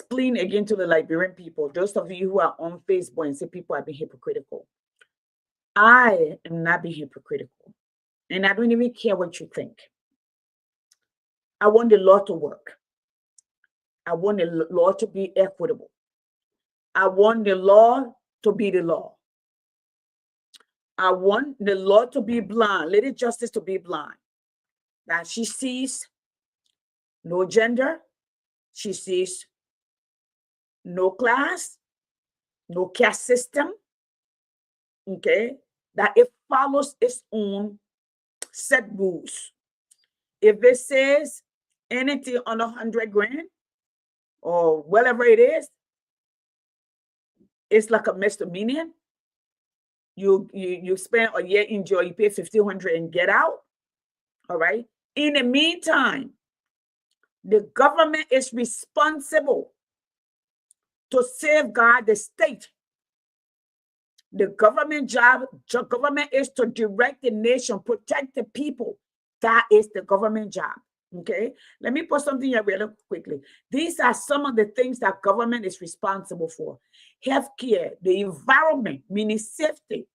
explain again to the Liberian people, those of you who are on Facebook and say people are being hypocritical. I am not being hypocritical. And I don't even care what you think. I want the law to work. I want the law to be equitable. I want the law to be the law. I want the law to be blind, Lady Justice to be blind. That she sees no gender, she sees no class, no caste system, okay? That it follows its own set rules. If it says anything under 100 grand or whatever it is, it's like a misdemeanor. You spend a year in jail, you pay 1,500 and get out. All right. In the meantime, the government is responsible to safeguard the state. The government government is to direct the nation, protect the people. That is the government job. Okay. Let me put something here really quickly. These are some of the things that government is responsible for. Healthcare, the environment, meaning safety,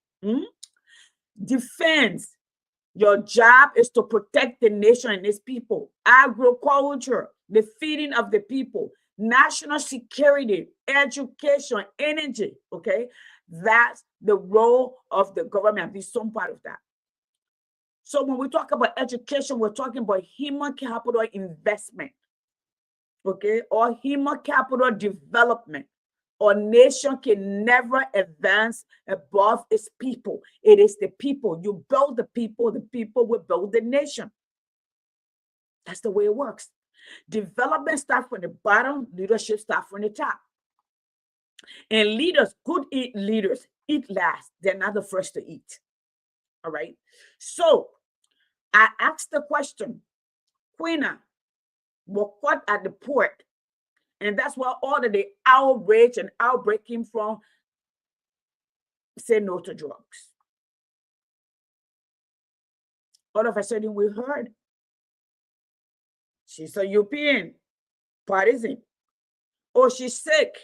defense. Your job is to protect the nation and its people. Agriculture, the feeding of the people, national security, education, energy. Okay. That's the role of the government. Be some part of that. So when we talk about education, we're talking about human capital investment, okay, or human capital development. A nation can never advance above its people. It is the people. You build the people will build the nation. That's the way it works. Development starts from the bottom, leadership starts from the top. And leaders, good leaders, eat last. They're not the first to eat. All right. So I asked the question, Quina were caught at the port. And that's where all of the outrage and outbreak came from. Say no to drugs. All of a sudden we heard she's a European partisan. Oh, she's sick.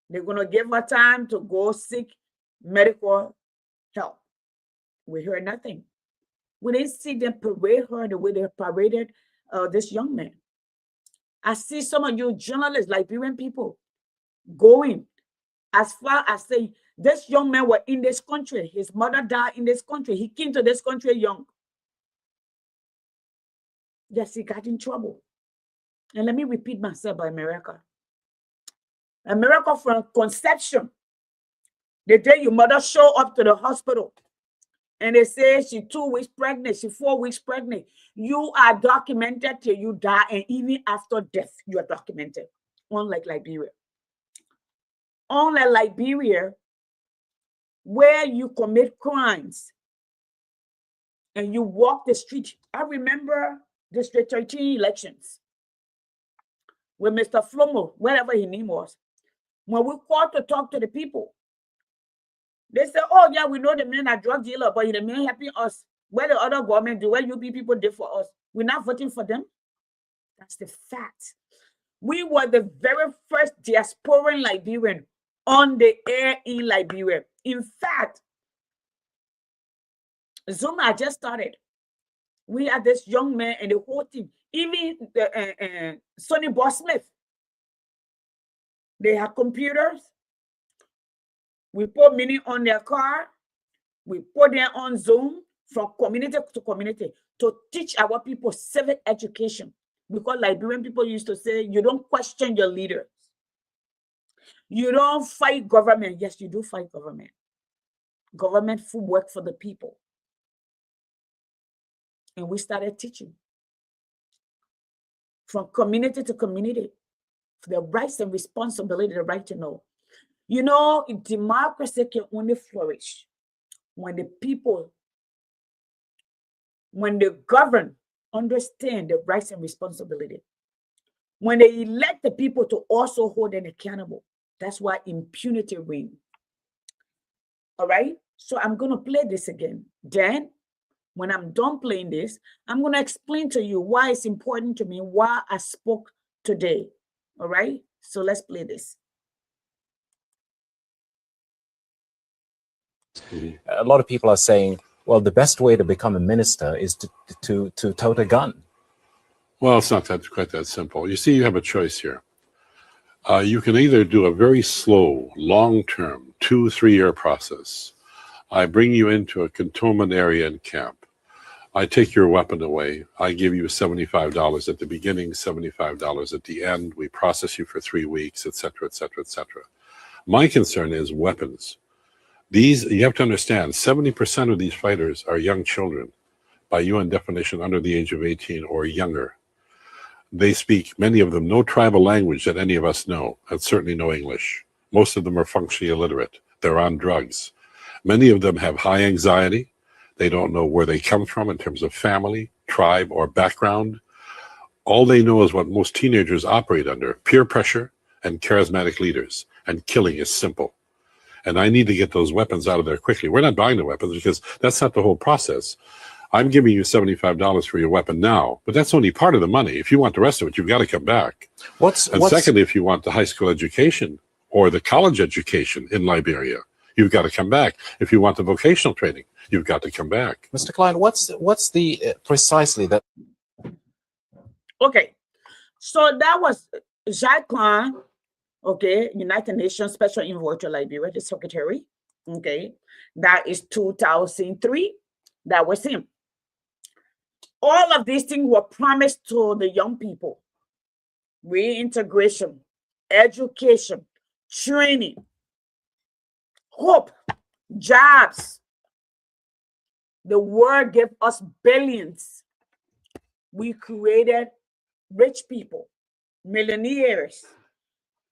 They're going to give her time to go seek medical help. We heard nothing. We didn't see them parade her the way they paraded this young man. I see some of you journalists, Liberian people, going as far as saying this young man was in this country. His mother died in this country. He came to this country young. Yes, he got in trouble. And let me repeat myself by America. America from conception. The day your mother show up to the hospital and they say she's 2 weeks pregnant, she's 4 weeks pregnant, you are documented till you die, and even after death, you are documented. Unlike Liberia. Unlike Liberia, where you commit crimes and you walk the street. I remember District 13 elections with Mr. Flomo, whatever his name was. When we called to talk to the people, they said, oh, yeah, we know the man are drug dealer, but the man helping us. Where the other government do, what UP people did for us. We're not voting for them. That's the fact. We were the very first diasporan Liberian on the air in Liberia. In fact, Zoom had just started. We had this young man and the whole team, even Sonny Boss Smith. They had computers. We put money on their car. We put them on Zoom from community to community to teach our people civic education. Because Liberian people used to say, you don't question your leaders. You don't fight government. Yes, you do fight government. Government full work for the people. And we started teaching from community to community, the rights and responsibility, the right to know. You know, democracy can only flourish when the people, when the governed, understand the rights and responsibility. When they elect the people to also hold them accountable. That's why impunity reigns. All right? So I'm going to play this again. Then, when I'm done playing this, I'm going to explain to you why it's important to me, why I spoke today. All right? So let's play this. A lot of people are saying, well, the best way to become a minister is to tote a gun. Well, it's not quite that simple. You see, you have a choice here. You can either do a very slow, long-term, 2-3 year process. I bring you into a cantonment area in camp. I take your weapon away. I give you $75 at the beginning, $75 at the end. We process you for 3 weeks, etc., etc., etc. My concern is weapons. You have to understand, 70% of these fighters are young children, by UN definition, under the age of 18 or younger. They speak, many of them, no tribal language that any of us know, and certainly no English. Most of them are functionally illiterate. They're on drugs. Many of them have high anxiety. They don't know where they come from in terms of family, tribe, or background. All they know is what most teenagers operate under, peer pressure and charismatic leaders, and killing is simple. And I need to get those weapons out of there quickly. We're not buying the weapons because that's not the whole process. I'm giving you $75 for your weapon now, but that's only part of the money. If you want the rest of it, you've got to come back. Secondly, if you want the high school education or the college education in Liberia, you've got to come back. If you want the vocational training, you've got to come back. Mr. Klein, what's the precisely that? Okay, so that was Jacques Klein, okay, United Nations Special Envoy to Liberia, the secretary, okay, that is 2003, that was him. All of these things were promised to the young people: reintegration, education, training, hope, jobs. The world gave us billions. We created rich people, millionaires.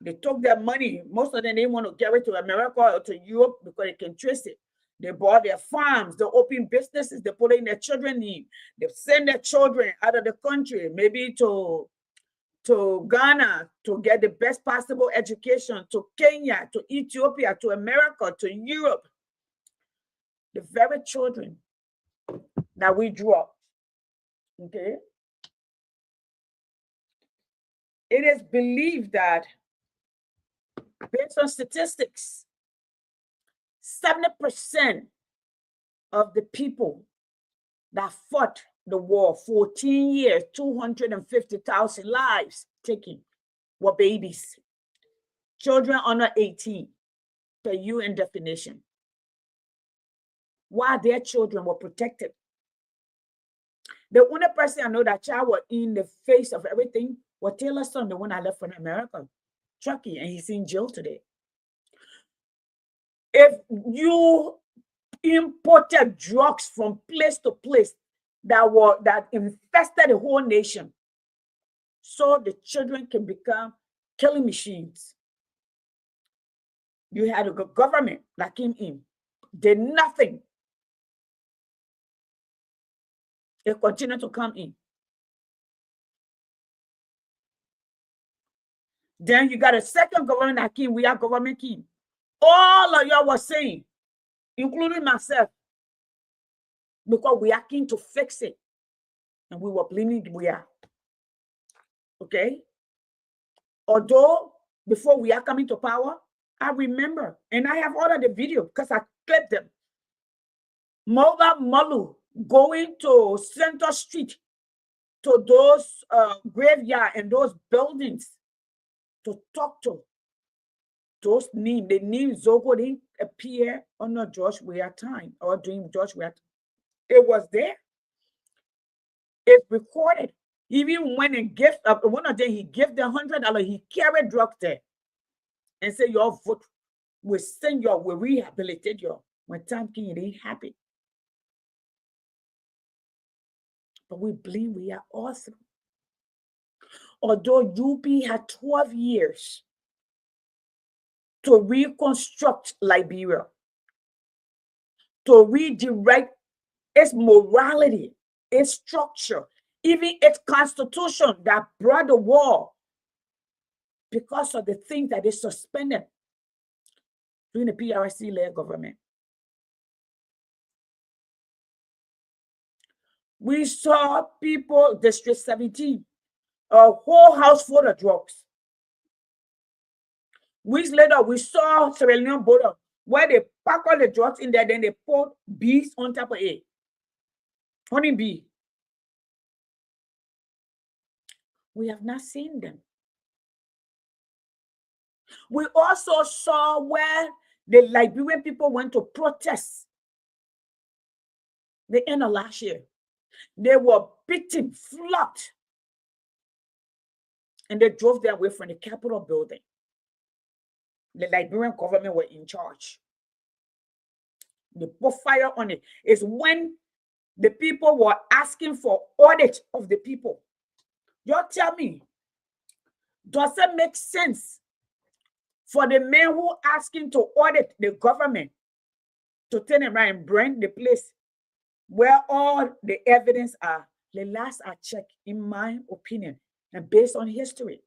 They took their money. Most of them didn't want to carry it to America or to Europe because they can trace it. They bought their farms, they opened businesses, they put in their children in. They send their children out of the country, maybe to Ghana to get the best possible education, to Kenya, to Ethiopia, to America, to Europe. The very children that we drew up, okay? It is believed that, based on statistics, 70% of the people that fought the war, 14 years, 250,000 lives taken, were babies, children under 18, per UN definition. While their children were protected. The only person I know that child was in the face of everything was Taylor's son, the one I left from America, Chucky, and he's in jail today. If you imported drugs from place to place that infested the whole nation, so the children can become killing machines. You had a government that came in, did nothing. It continued to come in. Then you got a second government that came. We are government came. All of y'all were saying, including myself, because we are keen to fix it. And we were blaming we are. Okay? Although, before we are coming to power, I remember, and I have all of the video because I clipped them. Moga Malu going to Center Street, to those graveyard and those buildings to talk to those names. The name Zogo didn't appear under George Weah time or during George Weah. It was there. It's recorded. Even when he gives up, one of them, he gave them $100. He carried drugs there and said, your vote will send you, will rehabilitate you. When time came, it ain't happy. But we blame we are awesome. Although UP had 12 years to reconstruct Liberia, to redirect its morality, its structure, even its constitution that brought the war, because of the things that they suspended during the PRC-led government. We saw people, District 17, a whole house full of drugs. Weeks later, we saw Sierra Leone border where they pack all the drugs in there, then they put bees on top of it. Honey bee. We have not seen them. We also saw where the Liberian people went to protest the end of last year. They were beaten, flogged, and they drove them away from the Capitol building. The Liberian government were in charge. They put fire on it. It's when the people were asking for audit of the people. You tell me, does it make sense for the men who are asking to audit the government to turn around and burn the place where all the evidence are? The last I checked, in my opinion, and based on history,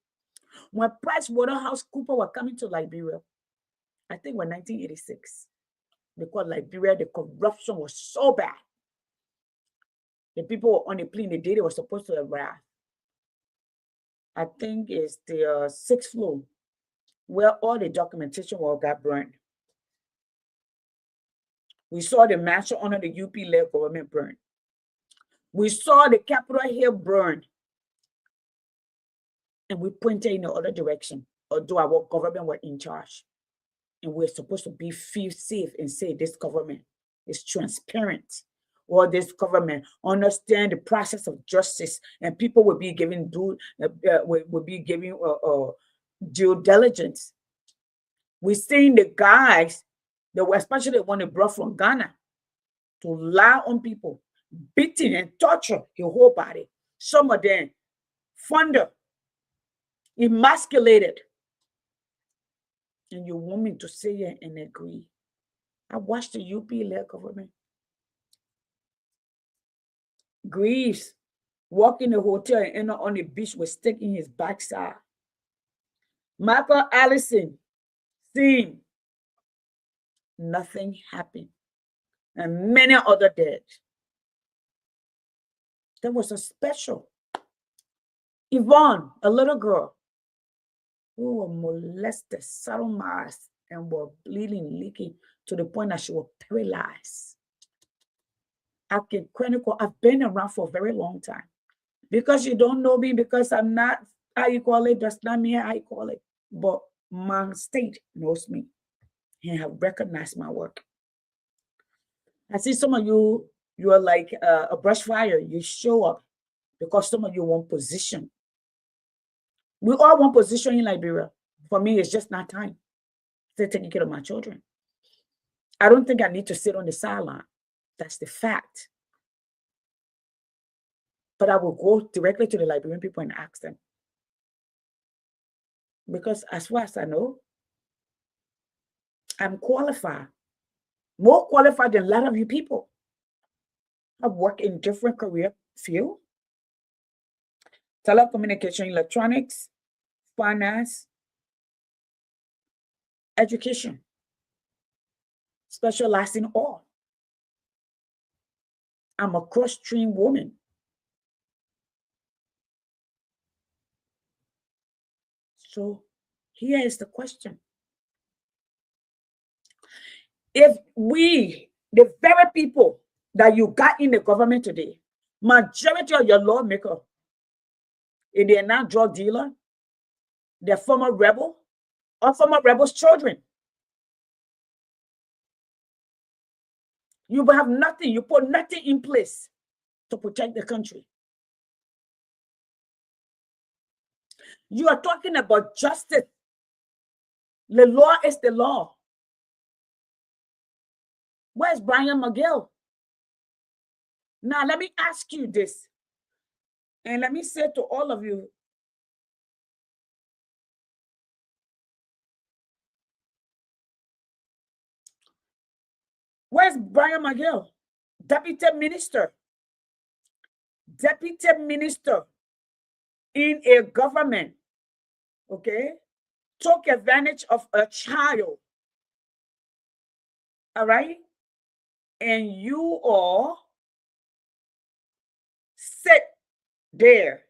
when PricewaterhouseCoopers were coming to Liberia, I think in 1986, because Liberia, the corruption was so bad. The people were on the plane the day they were supposed to arrive. I think it's the 6th floor where all the documentation got burned. We saw the mansion under the UP-led government burned. We saw the Capitol Hill burned. And we pointed in the other direction, although our government were in charge. And we're supposed to feel safe and say this government is transparent, or this government understand the process of justice, and people will be given due diligence. We're seeing the guys that were especially when they brought from Ghana to lie on people, beating and torture your whole body. Some of them thunder, emasculated. And you want me to say it and agree? I watched the UP-led government. Greaves walk in the hotel and enter on the beach with stick in his backside. Michael Allison seen. Nothing happened. And many other dead. There was a special. Yvonne, a little girl, who were molested, sodomized, and were bleeding, leaking to the point that she was paralyzed. I can chronicle. I've been around for a very long time. Because you don't know me, because I'm not how you call it, does not mean how you call it. But my state knows me and have recognized my work. I see some of you, you are like a brush fire. You show up because some of you want position. We all want position in Liberia. For me, it's just not time. They're taking care of my children. I don't think I need to sit on the sideline. That's the fact. But I will go directly to the Liberian people and ask them. Because as far as I know, I'm qualified. More qualified than a lot of you people. I've worked in different career fields. Telecommunication, electronics, finance, education, specializing in all. I'm a cross-stream woman. So here is the question. If we, the very people that you got in the government today, majority of your lawmakers, if they are not drug dealer, they're former rebel or former rebels' children. You will have nothing, you put nothing in place to protect the country. You are talking about justice. The law is the law. Where's Brian McGill? Now, let me ask you this. And let me say to all of you, where's Brian McGill? Deputy minister. Deputy minister in a government, okay, took advantage of a child. All right? And you all sit there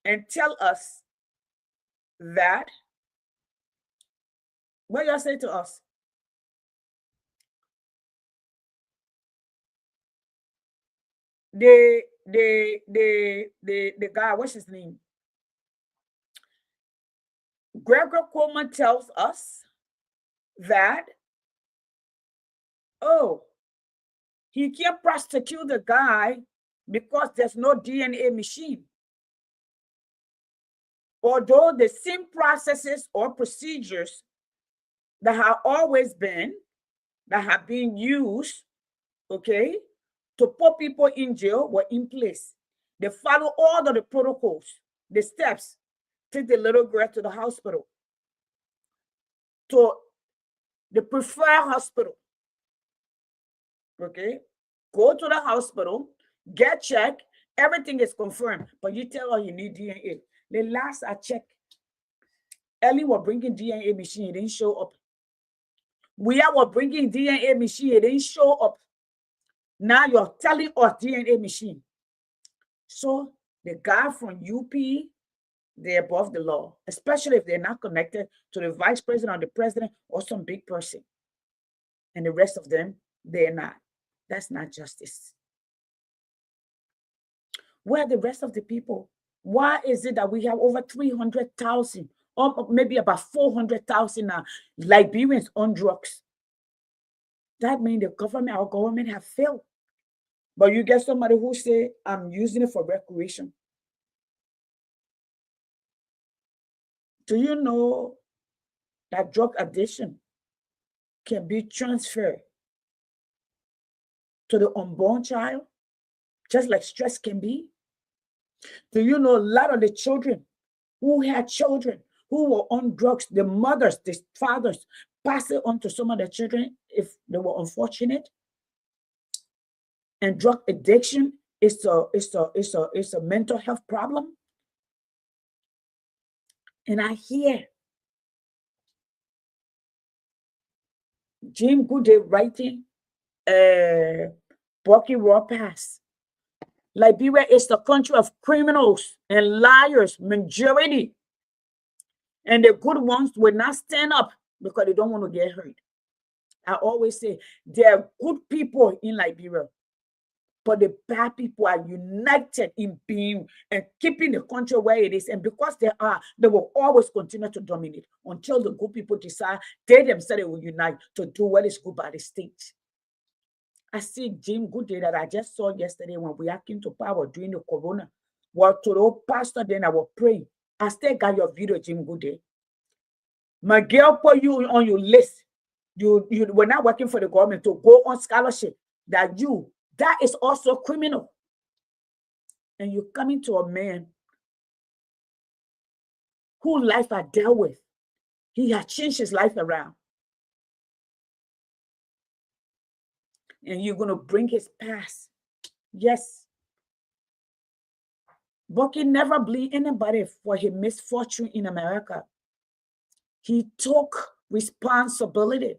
and tell us that What y'all say to us? The guy, what's his name? Gregor Coleman tells us that, oh, he can't prosecute the guy because there's no DNA machine. Although the same processes or procedures that have always been, that have been used, okay, to put people in jail were in place. They follow all of the protocols, the steps, take the little girl to the hospital, to the preferred hospital, okay? Go to the hospital, get checked, everything is confirmed, but you tell her you need DNA. The last I checked, Ellie was bringing DNA machine, it didn't show up. We were bringing DNA machine, it didn't show up. Now you're telling us DNA machine. So the guy from UP, they're above the law, especially if they're not connected to the vice president or the president or some big person. And the rest of them, they're not. That's not justice. Where are the rest of the people? Why is it that we have over 300,000 or maybe about 400,000 Liberians on drugs? That means the government, our government have failed. But you get somebody who say, I'm using it for recreation. Do you know that drug addiction can be transferred to the unborn child, just like stress can be? Do you know a lot of the children who had children who were on drugs, the mothers, the fathers, pass it on to some of the children if they were unfortunate? And drug addiction is a mental health problem. And I hear Jim Goodday writing Bucky Raw Pass. Liberia is the country of criminals and liars, majority. And the good ones will not stand up because they don't want to get hurt. I always say there are good people in Liberia, but the bad people are united in being and keeping the country where it is. And because they will always continue to dominate until the good people decide they themselves will unite to do what is good by the state. I see Jim Goodday that I just saw yesterday when we came to power during the corona. Well, to the pastor, then I was praying. I still got your video, Jim Goodday. My girl put you on your list. You were not working for the government to go on scholarship. That is also criminal. And you're coming to a man whose life I dealt with. He had changed his life around. And you're going to bring his past. Yes. Bucky never blamed anybody for his misfortune in America. He took responsibility.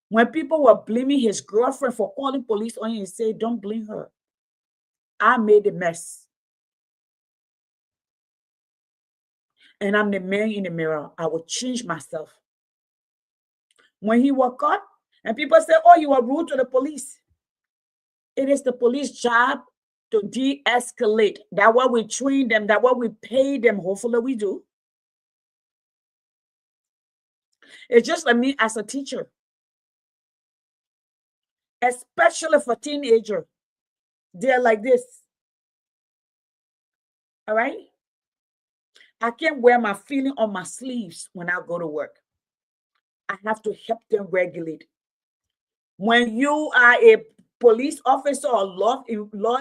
When people were blaming his girlfriend for calling police on him, he said, don't blame her. I made a mess. And I'm the man in the mirror. I will change myself. When he was caught, and people say, oh, you were rude to the police. It is the police job to de-escalate. That's what we train them. That's what we pay them. Hopefully we do. It's just like me as a teacher. Especially for teenagers. They're like this. All right? I can't wear my feeling on my sleeves when I go to work. I have to help them regulate. When you are a police officer or law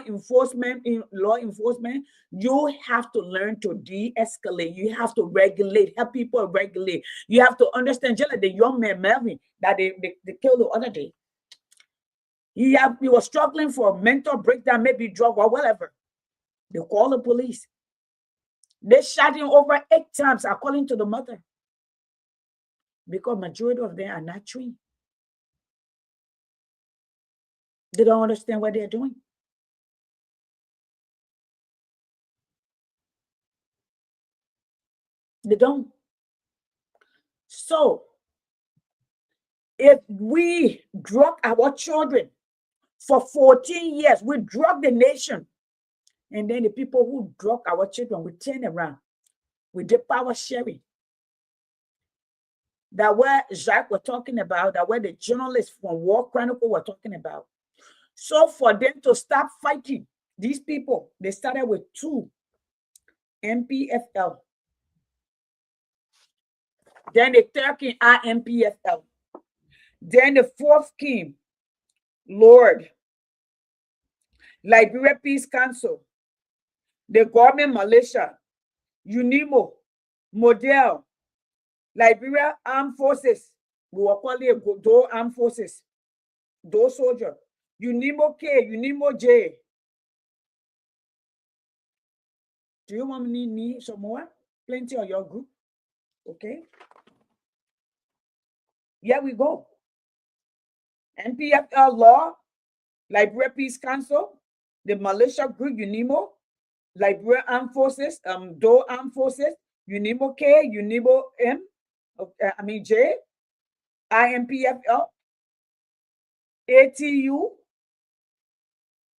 enforcement, you have to learn to de-escalate. You have to regulate, help people regulate. You have to understand, just like the young man Melvin that they killed the other day. You were struggling for a mental breakdown, maybe drug or whatever. They call the police. They shot him over 8 times, according to the mother. Because majority of them are not trained. They don't understand what they're doing. They don't. So If we drug our children for 14 years, we drug the nation. And then the people who drug our children, we turn around. We did power sharing. That what Jacques was talking about, that what the journalists from War Chronicle were talking about. So for them to stop fighting, these people, they started with 2 MPFL. Then the third came IMPFL. Then the fourth came Lord, Liberia Peace Council, the government militia, UNIMO, Model, Liberia Armed Forces. We were calling it those armed forces, those soldiers. UNIMO K, UNIMO J. Do you want me to need some more? Plenty of your group. Okay. Here we go. NPFL Law, Liberia Peace Council, the militia group UNIMO, Liberia Armed Forces, DO Armed Forces, UNIMO K, UNIMO M, J, IMPFL, ATU,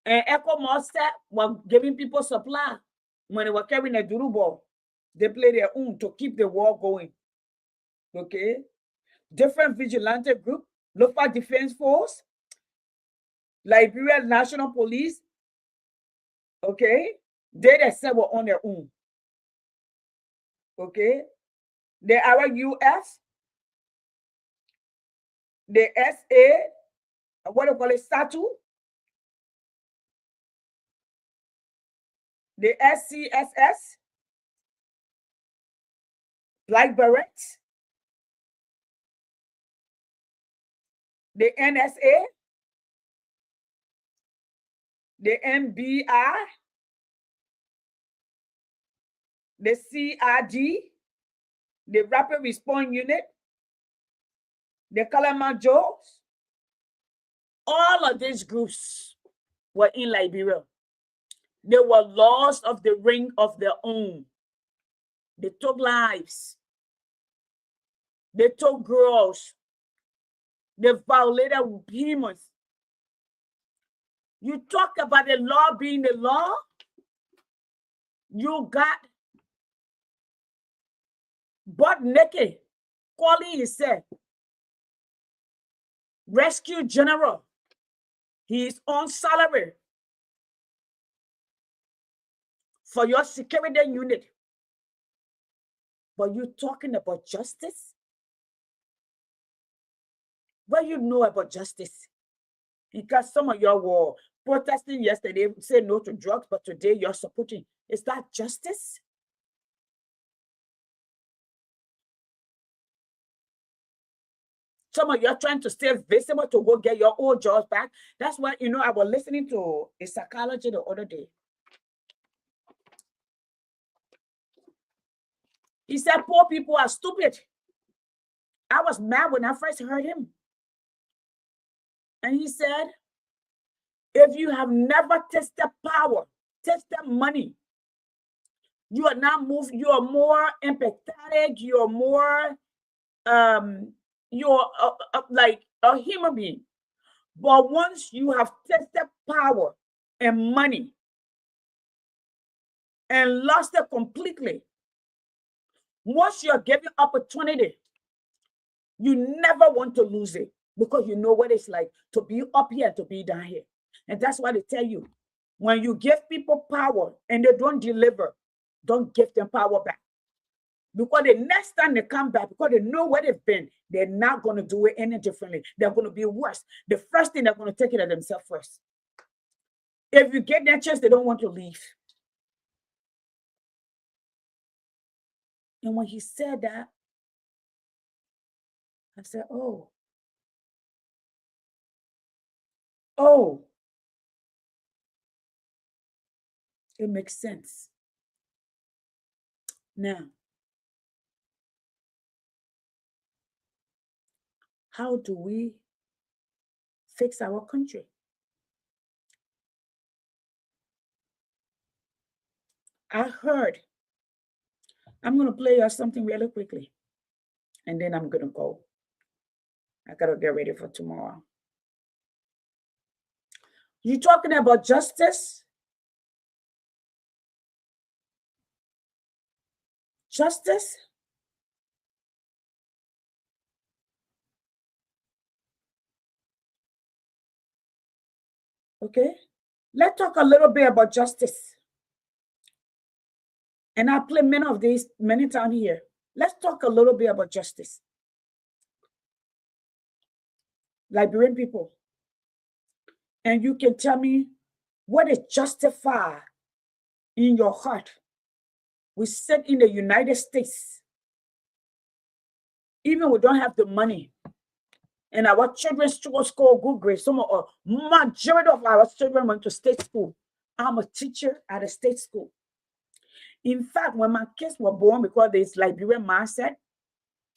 and Echo Master were giving people supply when they were carrying a duru ball. They play their own to keep the war going. Okay. Different vigilante group, local defense force, Liberia National Police. Okay. They themselves were on their own. Okay. The RUF, the SA, what do you call it, SATU, the SCSS, Black Berets, the NSA, the MBI, the CRD, the Rapid Response Unit, the Kalamajos. All of these groups were in Liberia. They were lost of the ring of their own. They took lives. They took girls. They violated humans. You talk about the law being the law. You got butt naked calling himself rescue general. He is on salary for your security unit. But you talking about justice? What you know about justice? Because some of y'all were protesting yesterday, say no to drugs, but today you're supporting. Is that justice? Some of you are trying to stay visible to go get your old jobs back. That's why, I was listening to a psychology the other day. He said, poor people are stupid. I was mad when I first heard him. And he said, if you have never tasted power, tasted money, you are not moved, you are more empathetic, you're more, you're like a human being. But once you have tasted power and money and lost it completely, once you're given opportunity, you never want to lose it because you know what it's like to be up here and to be down here. And that's why they tell you, when you give people power and they don't deliver, don't give them power back. Because the next time they come back, because they know where they've been, they're not going to do it any differently. They're going to be worse. The first thing, they're going to take it at themselves first. If you get that chance, they don't want to leave. And when he said that, I said, oh, it makes sense. Now, how do we fix our country? I heard, I'm going to play you something really quickly, and then I'm going to go. I gotta get ready for tomorrow. You talking about justice? Justice? Okay. Let's talk a little bit about justice. And I play many of these many times here. Let's talk a little bit about justice. Liberian people. And you can tell me what is justified in your heart. We sit in the United States. Even we don't have the money. And our children still score good grades. Majority of our children went to state school. I'm a teacher at a state school. In fact, when my kids were born, because there's Liberian mindset,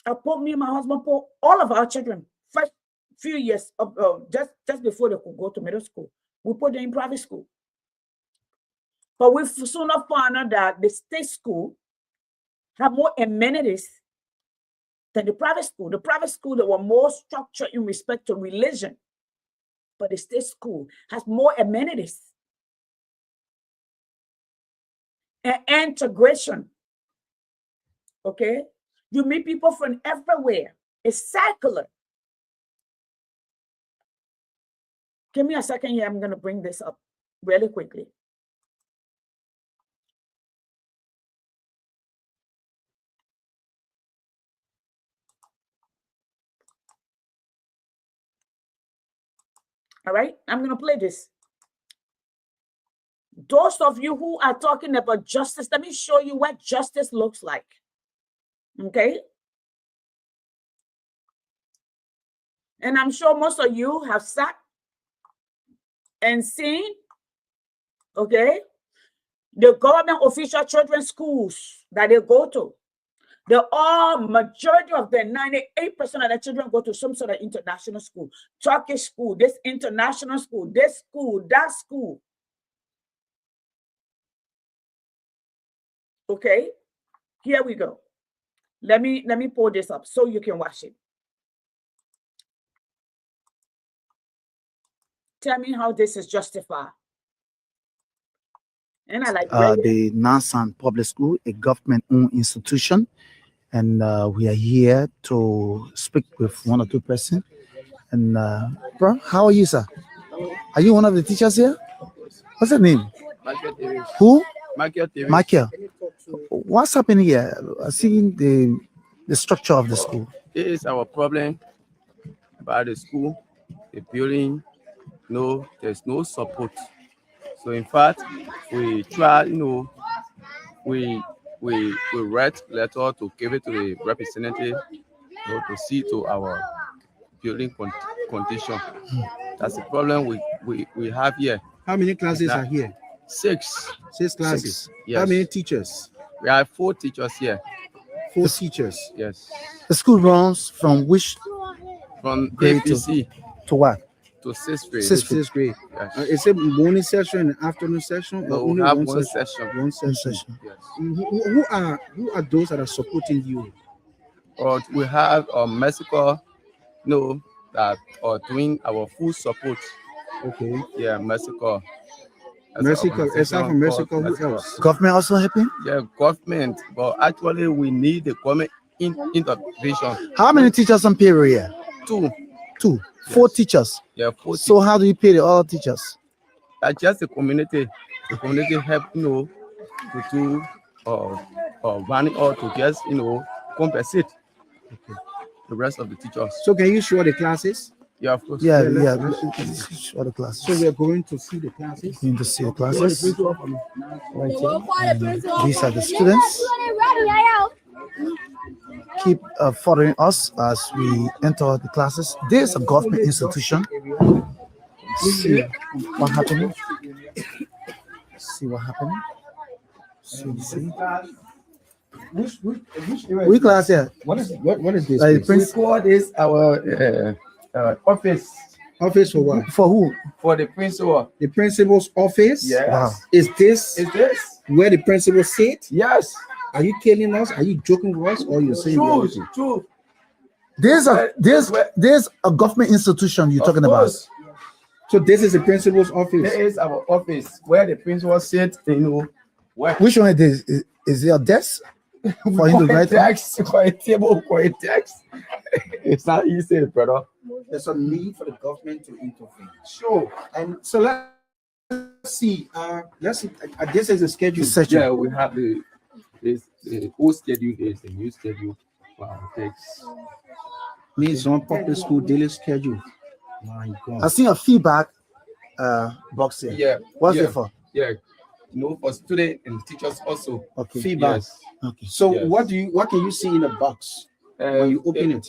I put me and my husband, put all of our children, first few years of just before they could go to middle school, we put them in private school. But we soon found out that the state school have more amenities than the private school. The private school, they were more structured in respect to religion, but the state school has more amenities and integration. Okay, you meet people from everywhere. It's circular. Give me a second here. I'm going to bring this up really quickly. All right, I'm going to play this. Those of you who are talking about justice, let me show you what justice looks like. Okay. And I'm sure most of you have sat and seen, okay, the government official children's schools that they go to. Majority of them, 98% of the children go to some sort of international school, Turkish school, this international school, this school, that school. Okay, here we go. Let me pull this up so you can watch it. Tell me how this is justified. And I like the Nansan Public School, a government-owned institution, and we are here to speak with one or two persons. And bro, how are you, sir? Are you one of the teachers here? What's your name? Michael. Who? Michael. Michael. What's happening here? I see the structure of the school. This is our problem about the school, the building. No, there's no support. So in fact, we try, we write letter to give it to the representative, to see to our building condition. That's the problem we have here. How many classes are here? 6. 6 classes. 6, yes. How many teachers? We have 4 teachers here. 4 teachers. Yes. The school runs from which From grade APC to what? to 6th grade. 6th grade. Yes. Is it morning session and afternoon session? No, or only we have one one session? session. One session. Yes. Who are those that are supporting you? Or we have Mexico, that are doing our full support. Okay. Yeah, Mexico. Mexico, aside from Mexico, who else? Government also helping? Yeah, government. But actually, we need the government intervention. How many teachers on payroll here? 2. 2. 4 teachers. Yeah, 4. So how do you pay the other teachers? That's just the community. The community help, to do running or to just, compensate the rest of the teachers. So can you show the classes? Yeah, of course. Yeah. Show the classes. So we are going to see the classes. Going to see the classes. Right here. These are the students. Keep following us as we enter the classes. This is a government institution. See what happening. See what happening. See. Which class here? What is this? We call this our office. Office for what? For who? For the principal. The principal's office? Yes. Wow. Is this where the principal sit? Yes. Are you telling us? Are you joking with us, or you're saying? True. There's a government institution you're talking about. So this is the principal's office. There is our office where the principal sits, work. Which one it is? Is there a desk for him to write? For a table, for a text. It's not easy, brother. There's a need for the government to intervene. Sure. And so let's see. Let's see. This is a schedule. Yeah, we have the old schedule. There's the new schedule. Wow, text. Needs on public school daily schedule. My God. I seen a feedback box here. Yeah. What's it for? Yeah. For students and teachers also. Okay. Feedback. Yes. Okay. So Yes. what can you see in the box when you open it?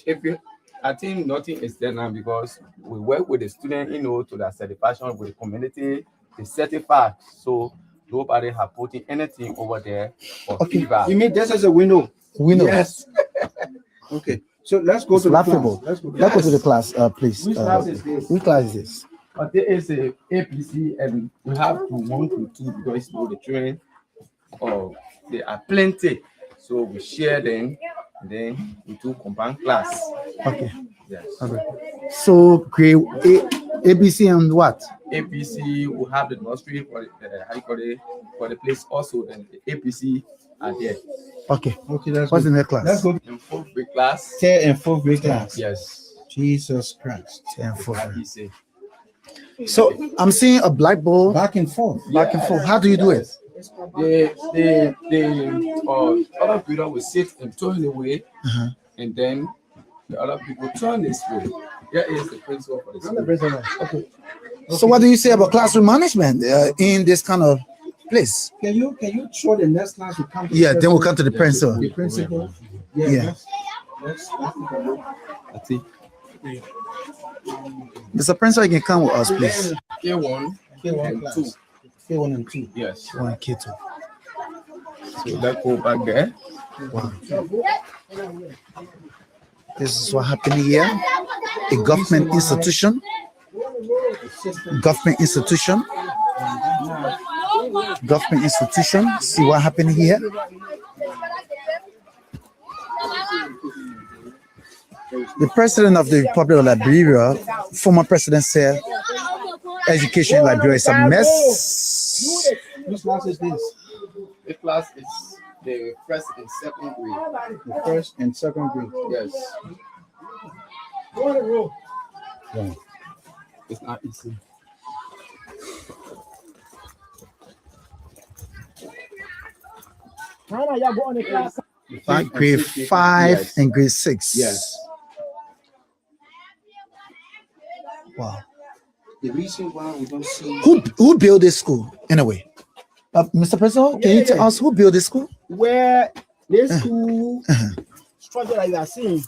I think nothing is there now because we work with the student, to the satisfaction with the community, they certify. So nobody have put in anything over there for feedback. You mean this is a window? Yes. Okay. So let's go It's to laughable. the class. Let's go to the class, please. Which class is this? Which class is this? But there is a APC and we have to 1 to 2 because the children they are plenty. So we share them and then we do combined class. Okay. Yes. Okay. So grade ABC and what? APC will have the nursery for the place also, and the APC are there. Okay. Okay, that's What's good. in that class? Let's go to In 4th grade class. 3rd and 4th grade class. Yes. Jesus Christ. 10 and 4. APC. So I'm seeing a blackboard Back and forth. back and forth. How do you do it? The other people will sit and turn away, and then the other people turn this way. Here is the principal for the school. Okay. So what do you say about classroom management in this kind of place? Can you show the next class? We come to Yeah, the then we'll come to the principal. The principal. Yeah. Let's take a look. I think Mr. Principal, you can come with us, please. K1 K1 and class. 2. K1 and 2. Yes. One K2. So let's go back there. Wow. This is what happened here. A government institution. Government institution. Government institution. See what happened here. The president of the Republic of Liberia, former president, said education in Liberia is a mess. Which class is this? The class is the 1st and 2nd grade. The 1st and 2nd grade. Yes. Wow. It's not easy. Grade 5 and grade 6. Yes. Wow. The reason why we don't see Who built this school anyway? Mr. President, can you tell us who built this school? Where this school structure that you are seeing,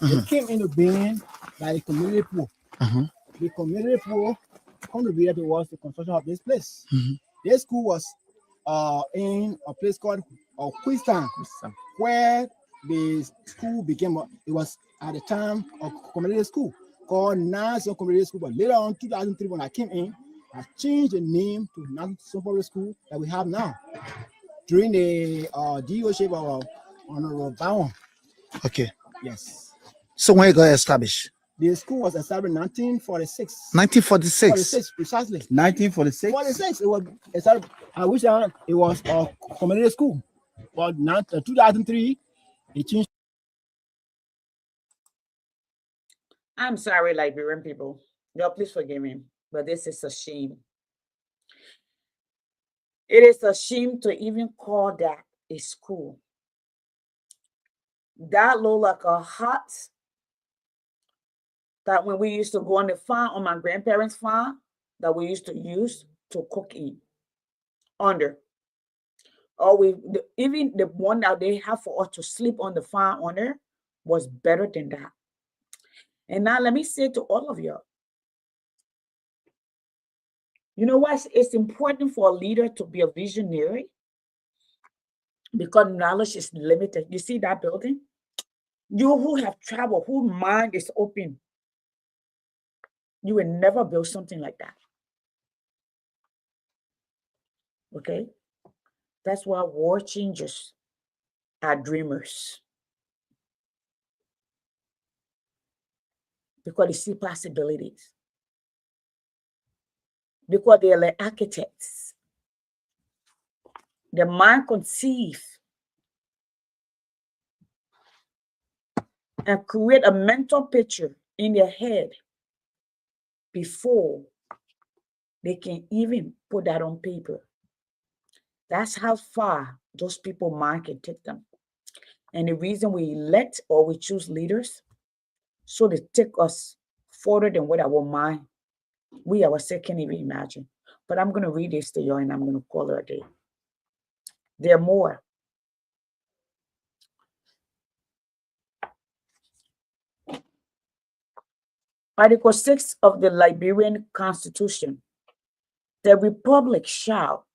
it came into being by the community pool. The community pool contributed towards the construction of this place. This school was in a place called Queenstown, where the school became, it was at the time a community school called National Community School, but later on, 2003, when I came in, I changed the name to National Public School that we have now. During the DOship of Honorable Bowen. Okay. Yes. So when it got established? The school was established in 1946. 1946. 46, precisely. 1946. 46. It was established. I wish it was a community school, but now 2003, it changed. I'm sorry, Liberian people. No, please forgive me, but this is a shame. It is a shame to even call that a school. That looked like a hut that when we used to go on the farm, on my grandparents' farm, that we used to use to cook in under. Or even the one that they have for us to sleep on the farm under was better than that. And now let me say to all of you, you know what? It's important for a leader to be a visionary because knowledge is limited. You see that building? You who have traveled, whose mind is open, you will never build something like that. Okay? That's why world changers are dreamers. because they see possibilities. Because they are like architects. The mind conceive and create a mental picture in their head before they can even put that on paper. That's how far those people mind can take them. And the reason we elect or we choose leaders, so they take us further than what our mind, we ourselves can't even imagine. But I'm going to read this to you and I'm going to call it a day. There are more. Article 6 of the Liberian Constitution. The Republic shall,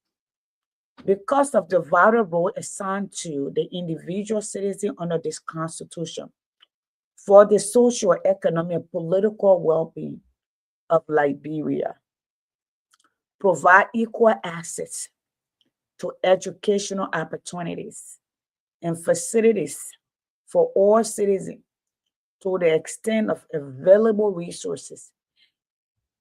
because of the vital role assigned to the individual citizen under this Constitution, for the social, economic, and political well-being of Liberia, provide equal access to educational opportunities and facilities for all citizens to the extent of available resources.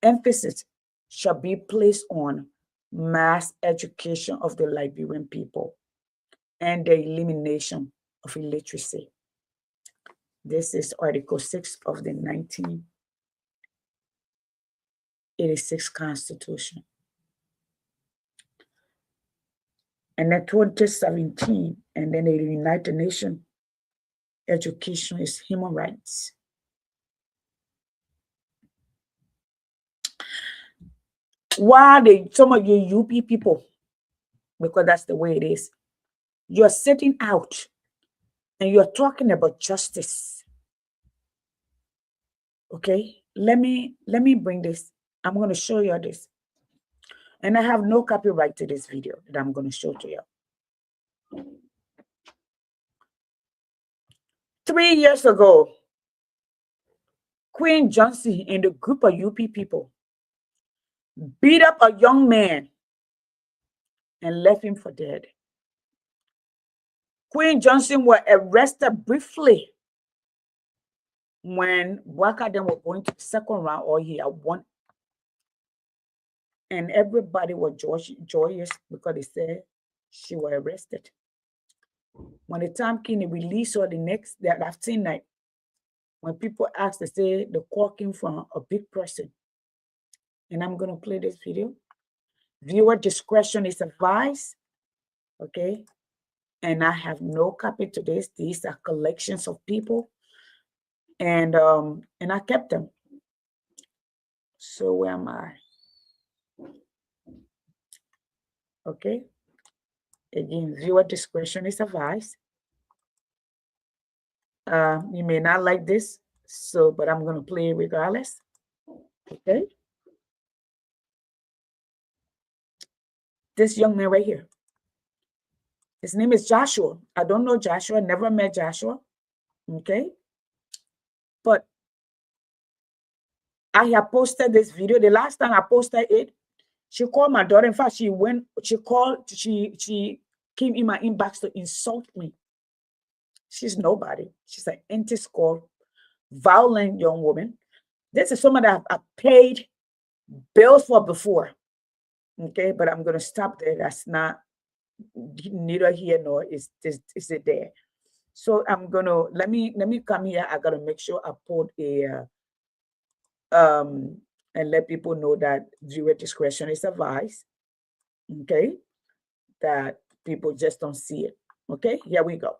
Emphasis shall be placed on mass education of the Liberian people and the elimination of illiteracy. This is Article 6 of the 1986 Constitution. And then 2017, and then the United Nations, education is human rights. Why some of you UP people, because that's the way it is, you're sitting out and you're talking about justice. Okay, let me bring this. I'm going to show you this. And I have no copyright to this video that I'm going to show to you. 3 years ago, Queen Johnson and a group of UP people beat up a young man and left him for dead. Queen Johnson was arrested briefly when Waka were going to the second round, or he had won. And everybody was joyous because they said she was arrested. When the time came to release her that after night, when people asked, they say the call came from a big person. And I'm going to play this video. Viewer discretion is advised. Okay. And I have no copy to this. These are collections of people. And I kept them. So where am I? Okay. Again, viewer discretion is advised. You may not like this, but I'm going to play it regardless. Okay. This young man right here. His name is Joshua. I don't know Joshua, never met Joshua. Okay. But I have posted this video. The last time I posted it, she called my daughter. In fact, she came in my inbox to insult me. She's nobody. She's an anti-school, violent young woman. This is someone that I paid bills for before. Okay, but I'm gonna stop there. That's not neither here nor is it there. So I'm gonna let me come here. I gotta make sure I put a and let people know that viewer discretion is advised. Okay, that people just don't see it. Okay, here we go.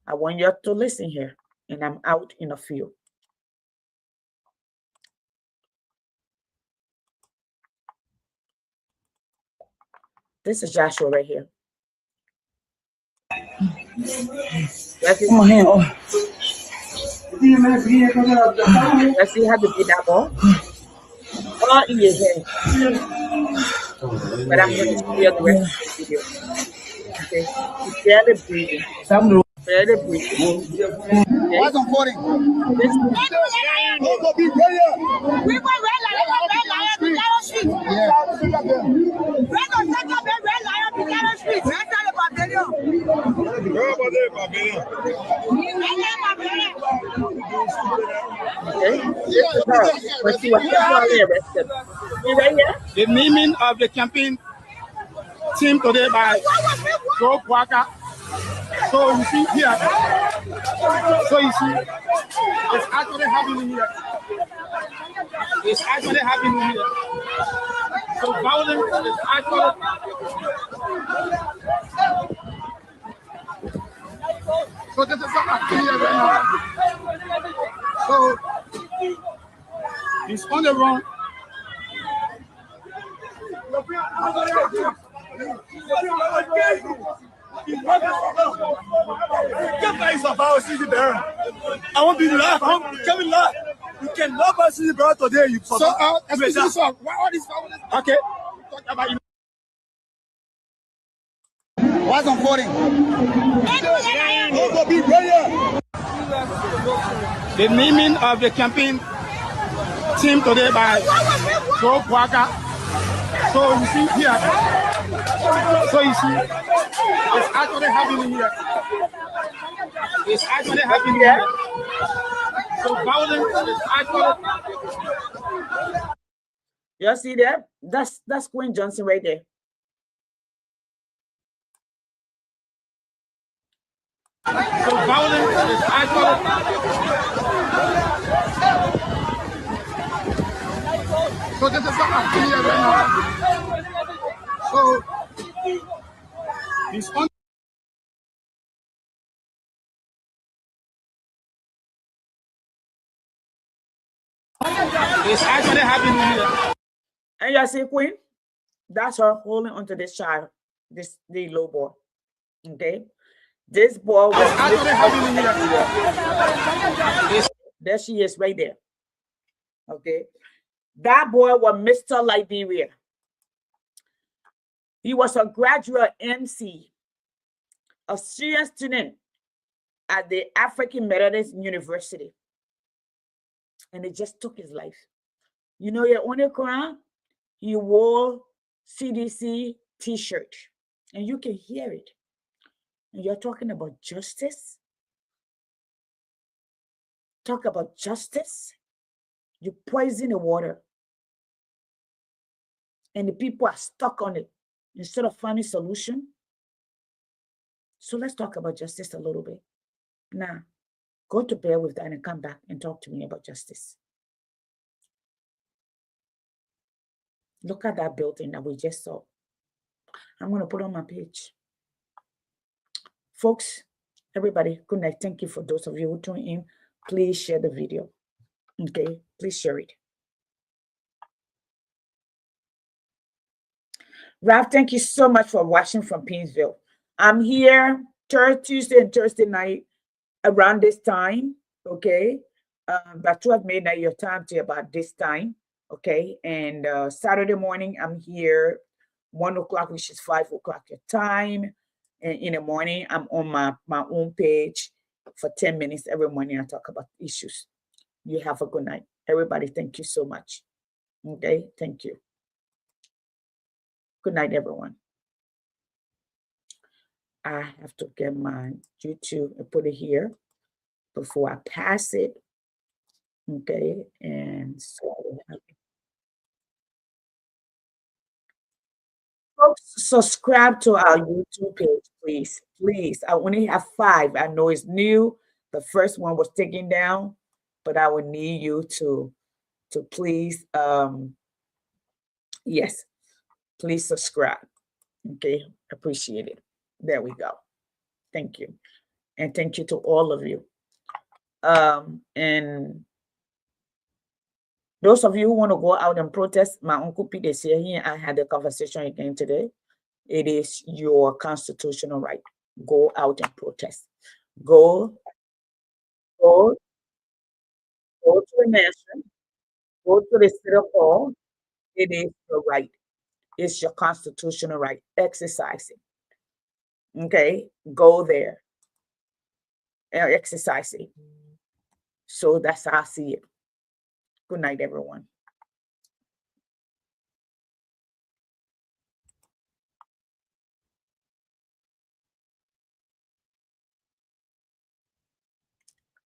I want you to listen here, and I'm out in a field. This is Joshua right here. Let's see how to beat that ball. All in your head. But I'm going to clear the rest of the video. Okay, he's barely breathing. Barely breathing. Okay. What's on coding? This okay. This is her when she was temporarily arrested. See right here? The naming of the campaign team today by Joe Quaka. So you see here. So you see, it's actually happening here. It's actually happening here. So violence is actually. So this is what happening here right now. So he's on the run. I won't be laugh. I won't come in laugh. You cannot pass the barrel today. You So excuse me, why all this violence? Okay. Talk about you. What's on calling? Be royal. The naming of the campaign team today by Joe Quaka. So you see here. So you see, it's actually happening here. It's actually happening here. So violence is actually. You see that? That's Queen Johnson right there. So violence is actually. So this is what happening here right now. So he's on. It's actually happening here. And you see Queen? That's her holding onto this child, the little boy. Okay? This boy was Actually happening here. there she is right there. Okay. That boy was Mr. Liberia. He was a graduate MC, a senior student at the African Methodist University. And it just took his life. You know your only crime? He wore CDC t-shirt. And you can hear it. And you're talking about justice? Talk about justice? You poison the water. And the people are stuck on it instead of finding solution. So let's talk about justice a little bit. Now, go to bed with that and come back and talk to me about justice. Look at that building that we just saw. I'm going to put on my page. Folks, everybody, good night. Thank you for those of you who tuned in. Please share the video. Okay, please share it. Ralph, thank you so much for watching from Painesville. I'm here Tuesday and Thursday night around this time, okay? By 12 midnight your time to about this time, okay? And Saturday morning, I'm here 1 o'clock, which is 5 o'clock your time. And in the morning, I'm on my own page for 10 minutes every morning. I talk about issues. You have a good night. Everybody, thank you so much. Okay, thank you. Good night, everyone. I have to get my YouTube and put it here before I pass it. Okay, and so folks, subscribe to our YouTube page, please. Please. I only have 5. I know it's new. The first one was taken down, but I would need you to please yes, please subscribe. Okay, appreciate it. There we go. Thank you. And thank you to all of you. And those of you who want to go out and protest, my Uncle Pete is here. I had a conversation again today. It is your constitutional right. Go out and protest. Go to the nation. Go to the city hall. It is your right. It's your constitutional right. Exercise it. Okay, go there and exercise it. So that's how I see it. Good night, everyone.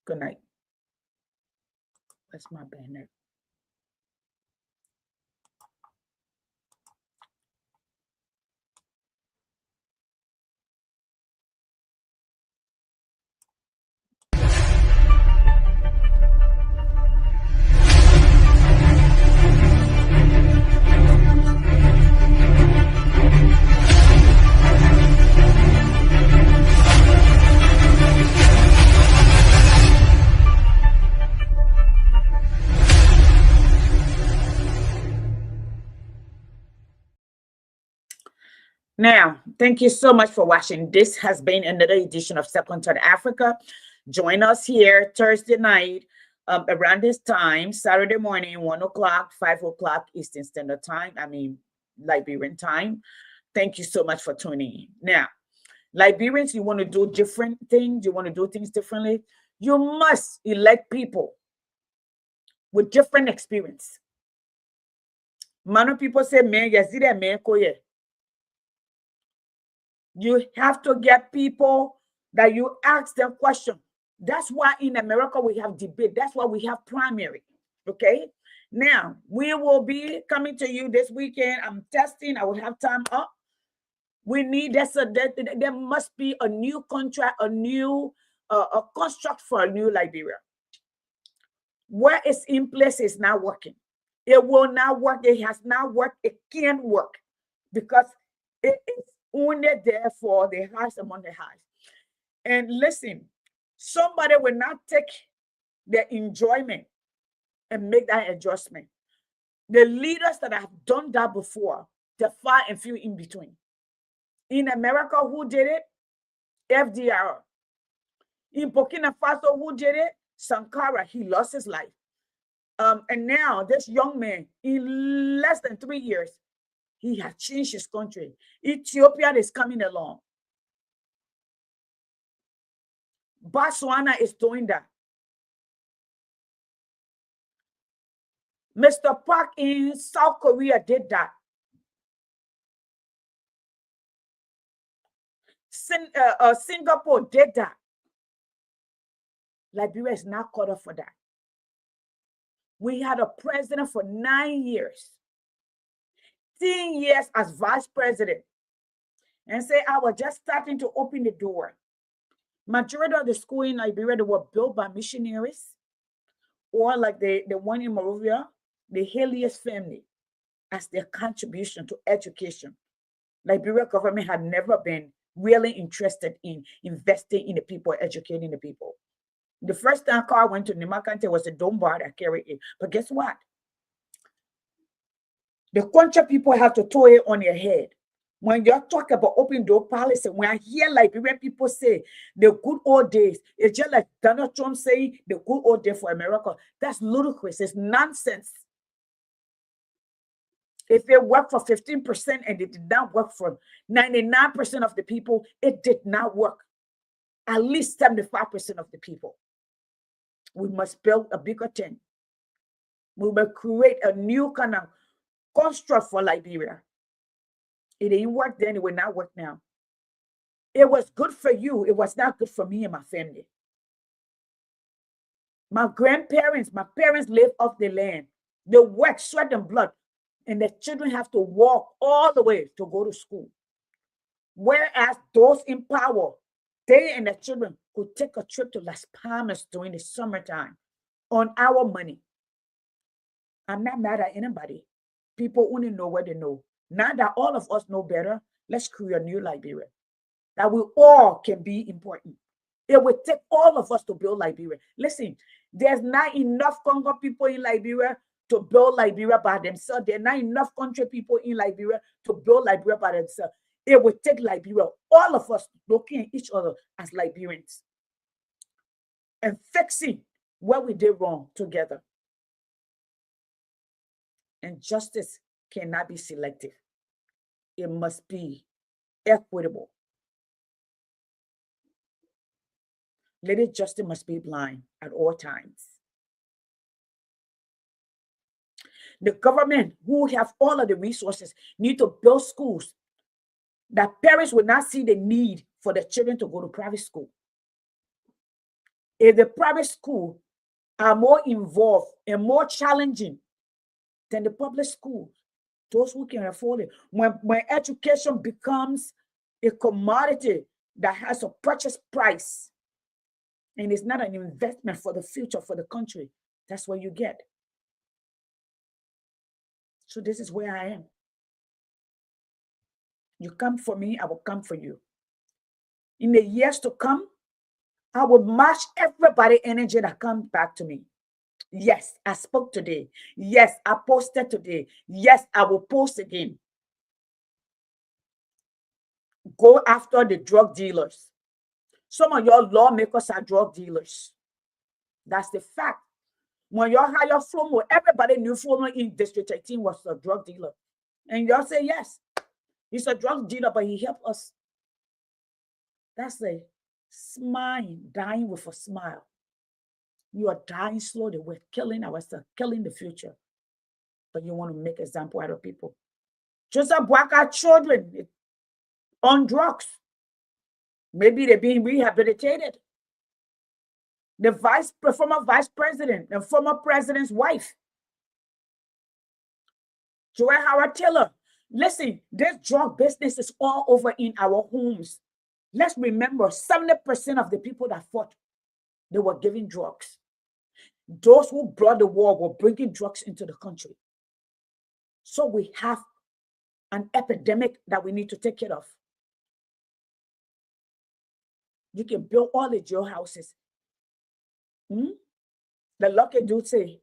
Good night. That's my banner. Now, thank you so much for watching. This has been another edition of Second Thought Africa. Join us here Thursday night around this time, Saturday morning, 1 o'clock, 5 o'clock Eastern Standard Time. I mean, Liberian time. Thank you so much for tuning in. Now, Liberians, you want to do different things, you want to do things differently, you must elect people with different experience. Many people say, man, man, you have to get people that you ask them questions. That's why in America we have debate. That's why we have primary. Okay. Now we will be coming to you this weekend. I'm testing. I will have time up. We need there must be a new contract, a new a construct for a new Liberia. Where it's in place is not working. It will not work. It has not worked. It can't work because it is only there for the highs among the highs. And listen, somebody will not take their enjoyment and make that adjustment. The leaders that have done that before, they're far and few in between. In America, who did it? FDR. In Burkina Faso, who did it? Sankara. He lost his life. And now this young man, in less than 3 years, he has changed his country. Ethiopia is coming along. Botswana is doing that. Mr. Park in South Korea did that. Singapore did that. Liberia is not caught up for that. We had a president for 9 years. 10 years as vice president, and say I was just starting to open the door. Majority of the school in Liberia, they were built by missionaries, or like the one in Monrovia, the Helios family, as their contribution to education. Liberia government had never been really interested in investing in the people, educating the people. The first time car went to Nimakante was a dome bar that carried it. But guess what? The country people have to throw it on their head. When you're talking about open door policy, when I hear Liberian people say the good old days, it's just like Donald Trump saying the good old days for America. That's ludicrous. It's nonsense. If it worked for 15% and it did not work for 99% of the people, it did not work. At least 75% of the people. We must build a bigger tent. We will create a new kind of construct for Liberia. It didn't work then, it will not work now. It was good for you. It was not good for me and my family. My parents lived off the land. They worked, sweat and blood. And the children have to walk all the way to go to school. Whereas those in power, they and the children could take a trip to Las Palmas during the summertime on our money. I'm not mad at anybody. People only know what they know. Now that all of us know better, let's create a new Liberia. That we all can be important. It will take all of us to build Liberia. Listen, there's not enough Congo people in Liberia to build Liberia by themselves. There are not enough country people in Liberia to build Liberia by themselves. It will take Liberia, all of us looking at each other as Liberians and fixing what we did wrong together. And justice cannot be selective. It must be equitable. Lady justice must be blind at all times. The government, who have all of the resources, need to build schools that parents will not see the need for the children to go to private school. If the private school are more involved and more challenging than the public schools, those who can afford it. When education becomes a commodity that has a purchase price and it's not an investment for the future for the country, that's what you get. So this is where I am. You come for me, I will come for you. In the years to come, I will match everybody energy that comes back to me. Yes, I spoke today. Yes, I posted today. Yes, I will post again. Go after the drug dealers. Some of your lawmakers are drug dealers. That's the fact. When y'all hire Flomo, everybody knew Flomo in District 18 was a drug dealer. And y'all say, yes, he's a drug dealer, but he helped us. That's a smile, dying with a smile. You are dying slowly. We're killing ourselves, killing the future. But you want to make example out of people. Joseph Boakai children on drugs. Maybe they're being rehabilitated. The former vice president and former president's wife, Joel Howard Taylor. Listen, this drug business is all over in our homes. Let's remember 70% of the people that fought, they were giving drugs. Those who brought the war were bringing drugs into the country. So we have an epidemic that we need to take care of. You can build all the jailhouses. The lucky dude say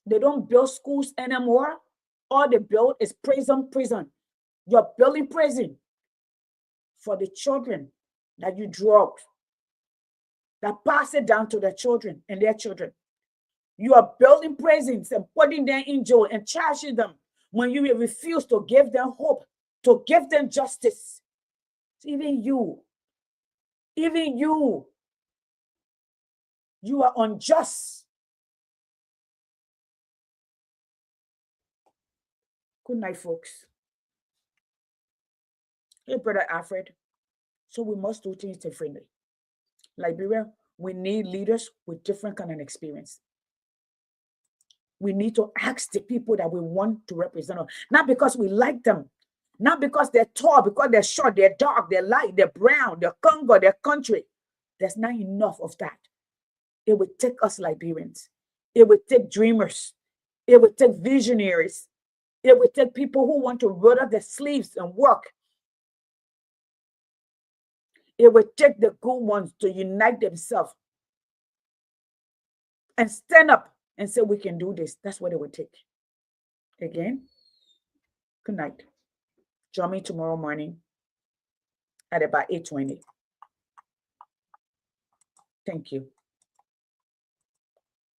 they don't build schools anymore. All they build is prison. You're building prison for the children that you drug, that pass it down to their children and their children. You are building prisons and putting them in jail and charging them when you refuse to give them hope, to give them justice. Even you, you are unjust. Good night, folks. Hey, Brother Alfred. So we must do things differently. Liberia, we need leaders with different kind of experience. We need to ask the people that we want to represent us, not because we like them, not because they're tall, because they're short, they're dark, they're light, they're brown, they're Congo, they're country. There's not enough of that. It would take us Liberians. It would take dreamers. It would take visionaries. It would take people who want to roll up their sleeves and work. It would take the good ones to unite themselves and stand up and say, we can do this. That's what it would take. Again, good night. Join me tomorrow morning at about 8:20. Thank you.